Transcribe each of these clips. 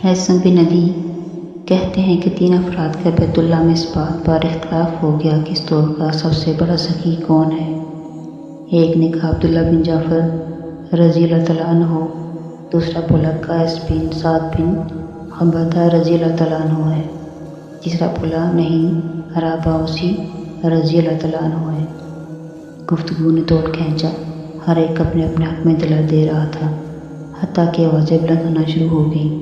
حسن بن ندی کہتے ہیں کہ 3 افراد کا بیت اللہ میں اس بات پر اختلاف ہو گیا کہ اس دور کا سب سے بڑا سخی کون ہے۔ ایک نے کہا عبداللہ بن جعفر رضی اللہ تعالیٰ عنہ، دوسرا بولا قیس بن سعد بن عبادہ رضی اللہ تعالیٰ عنہ ہے، تیسرا بولا نہیں عراباؤسی رضی اللہ تعالیٰ عنہ ہے۔ گفتگو نے توڑ کھینچا، ہر ایک اپنے اپنے حق میں دلائل دے رہا تھا، حتیٰ کہ آوازیں بلند ہونا شروع ہو گئیں۔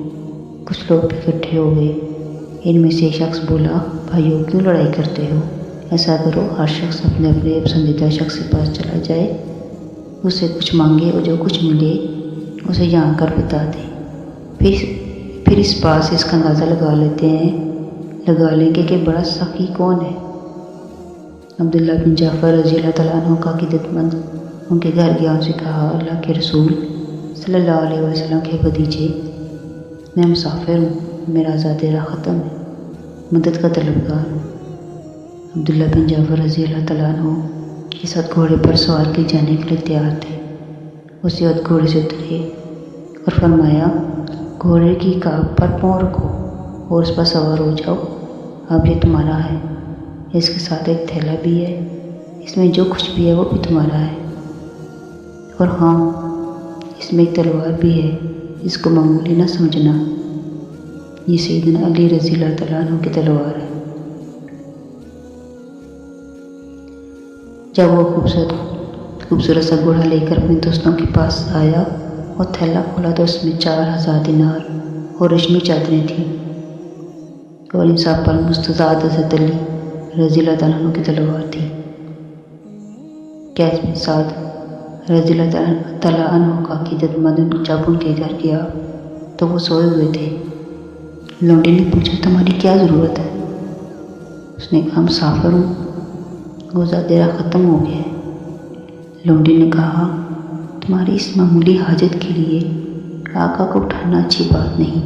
کچھ لوگ بھی اکٹھے ہو گئے۔ ان میں سے ایک شخص بولا، بھائیو کیوں لڑائی کرتے ہو؟ ایسا کرو، ہر شخص اپنے اپنے پسندیدہ شخص کے پاس چلا جائے، اسے کچھ مانگے اور جو کچھ ملے اسے یہاں کر بتا دے، پھر اس بات سے اس کا اندازہ لگا لیں گے کہ بڑا سخی کون ہے۔ عبداللہ بن جعفر رضی اللہ تعالیٰ عنہ کا عقیدت مند ان کے گھر گیا، ان سے کہا، اللہ کے رسول صلی اللہ علیہ وسلم کے بھتیجے، میں مسافر ہوں، میرا آزاد راہ ختم ہے، مدد کا طلبگار ہوں۔ عبداللہ بن جعفر رضی اللہ تعالیٰ عنہ کے ساتھ گھوڑے پر سوار کیے جانے کے لیے تیار تھے۔ اسی وقت گھوڑے سے اترے اور فرمایا، گھوڑے کی کاپ پر پاؤں رکھو اور اس پر سوار ہو جاؤ، اب یہ تمہارا ہے۔ اس کے ساتھ ایک تھیلا بھی ہے، اس میں جو کچھ بھی ہے وہ بھی تمہارا ہے، اور ہاں اس میں ایک تلوار بھی ہے، اس کو معمولی نہ سمجھنا، یہ سیدنا علی رضی اللہ تعالیٰ عنہ کی تلوار ہے۔ جب وہ خوبصورت سا گھوڑا لے کر اپنے دوستوں کے پاس آیا اور تھیلا کھولا تو اس میں 4000 دینار اور ریشمی چادریں تھیں، اور ان سب پر مستضاد حضرت علی رضی اللہ تعالیٰ عنہ کی تلوار تھی۔ قیس بن سعد رضی اللہ تعالیٰ عنہ کا عقیدت مند جب ان کے گھر گیا تو وہ سوئے ہوئے تھے۔ لونڈی نے پوچھا، تمہاری کیا ضرورت ہے؟ اس نے کہا، مسافر ہوں، آزاد راہ ختم ہو گیا ہے۔ لونڈی نے کہا، تمہاری اس معمولی حاجت کے لیے آقا کو اٹھانا اچھی بات نہیں،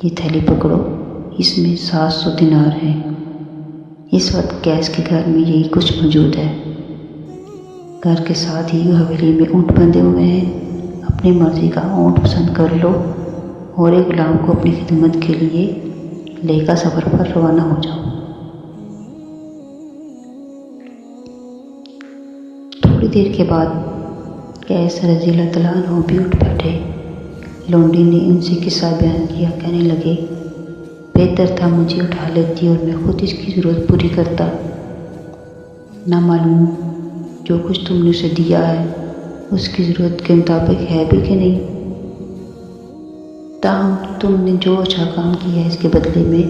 یہ تھیلی پکڑو، اس میں 700 دینار ہیں۔ اس وقت قیس کے گھر میں یہی کچھ موجود ہے۔ گھر کے ساتھ ہی حویلی میں اونٹ بندھے ہوئے ہیں، اپنی مرضی کا اونٹ پسند کر لو اور ایک غلام کو اپنی خدمت کے لیے لے کر سفر پر روانہ ہو جاؤ۔ تھوڑی دیر کے بعد قیس رضی اللہ تعالیٰ عنہ بھی اٹھ بیٹھے۔ لونڈی نے ان سے قصہ بیان کیا، کہنے لگے، بہتر تھا مجھے اٹھا لیتی اور میں خود اس کی ضرورت پوری کرتا۔ نہ معلوم جو کچھ تم نے اسے دیا ہے اس کی ضرورت کے مطابق ہے بھی کہ نہیں، تاہم تم نے جو اچھا کام کیا ہے اس کے بدلے میں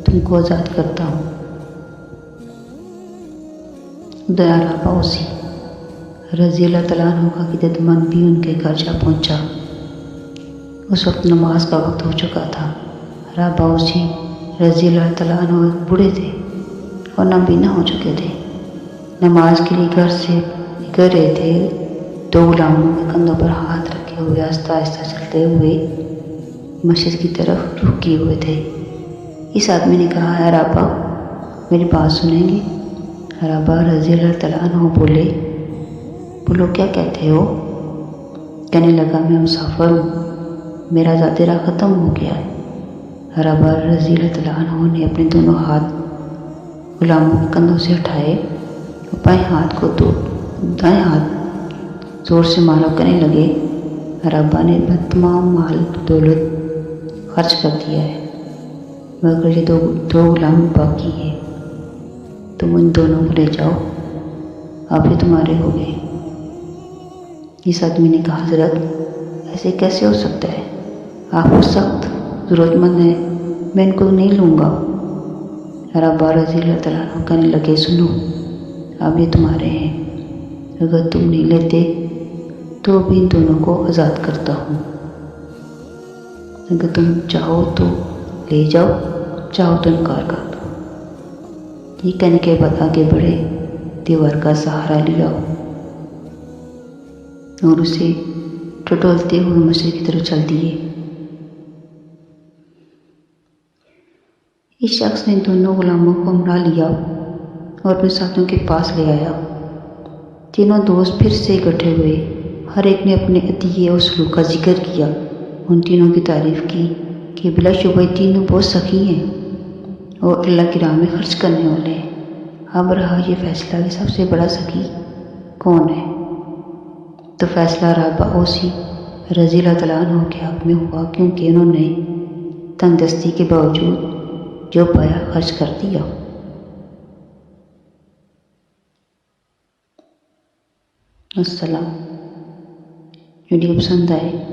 تم کو آزاد کرتا ہوں۔ ادھر عراباؤسی رضی اللہ تعالیٰ عنہ کا عقیدت مند بھی ان کے گھر جا پہنچا۔ اس وقت نماز کا وقت ہو چکا تھا۔ عراباؤسی رضی اللہ تعالیٰ عنہ ایک بوڑھے تھے اور نابینا ہو چکے تھے۔ نماز کے لیے گھر سے نکل رہے تھے، 2 غلاموں کے کندھوں پر ہاتھ رکھے ہوئے آہستہ آہستہ چلتے ہوئے مسجد کی طرف رخ کیے ہوئے تھے۔ اس آدمی نے کہا، عرابا میری بات سنیں گے؟ عرابا رضی اللہ تعالیٰ عنہ بولو کیا کہتے ہو؟ کہنے لگا، میں مسافر ہوں، میرا ذاتی راہ ختم ہو گیا ہے۔ عرابا رضی اللہ تعالیٰ عنہ نے اپنے دونوں ہاتھ غلاموں کے کندھوں سے ہٹائے اور بائیں دائیں ہاتھ زور سے مارا، کہنے لگے، عرابا نے اپنا تمام مال دولت خرچ کر دیا ہے، مگر یہ دو غلام باقی ہے، تم ان دونوں کو لے جاؤ، اب یہ تمہارے ہو گئے۔ اس آدمی نے کہا، حضرت ایسے کیسے ہو سکتا ہے؟ آپ کو سخت ضرورت مند ہیں، میں ان کو نہیں لوں گا۔ عرابا رضی اللہ تعالیٰ عنہ کہنے لگے، سنو، اب یہ تمہارے ہیں، اگر تم نہیں لیتے تو بھی ان دونوں کو آزاد کرتا ہوں، اگر تم چاہو تو لے جاؤ، چاہو تو انکار کر دو۔ یہ کہنے کے بعد آگے بڑھے، دیوار کا سہارا لیا اور اسے ٹٹولتے ہوئے مسجد کی طرف چل دیے۔ اس شخص نے دونوں غلاموں کو ہمراہ لیا اور اپنے ساتھیوں کے پاس لے آیا۔ تینوں دوست پھر سے اکٹھے ہوئے، ہر ایک نے اپنے عطیے اور سلوک کا ذکر کیا، ان تینوں کی تعریف کی کہ بلا شبہ تینوں بہت سخی ہیں اور اللہ کی راہ میں خرچ کرنے والے ہیں۔ اب رہا یہ فیصلہ کہ سب سے بڑا سخی کون ہے، تو فیصلہ رابعہ اوسی رضی اللہ تعالیٰ عنہ کے حق میں ہوا، کیونکہ انہوں نے تنگ دستی کے باوجود جو پایا خرچ کر دیا۔ السلام۔ ویڈیو پسند آئے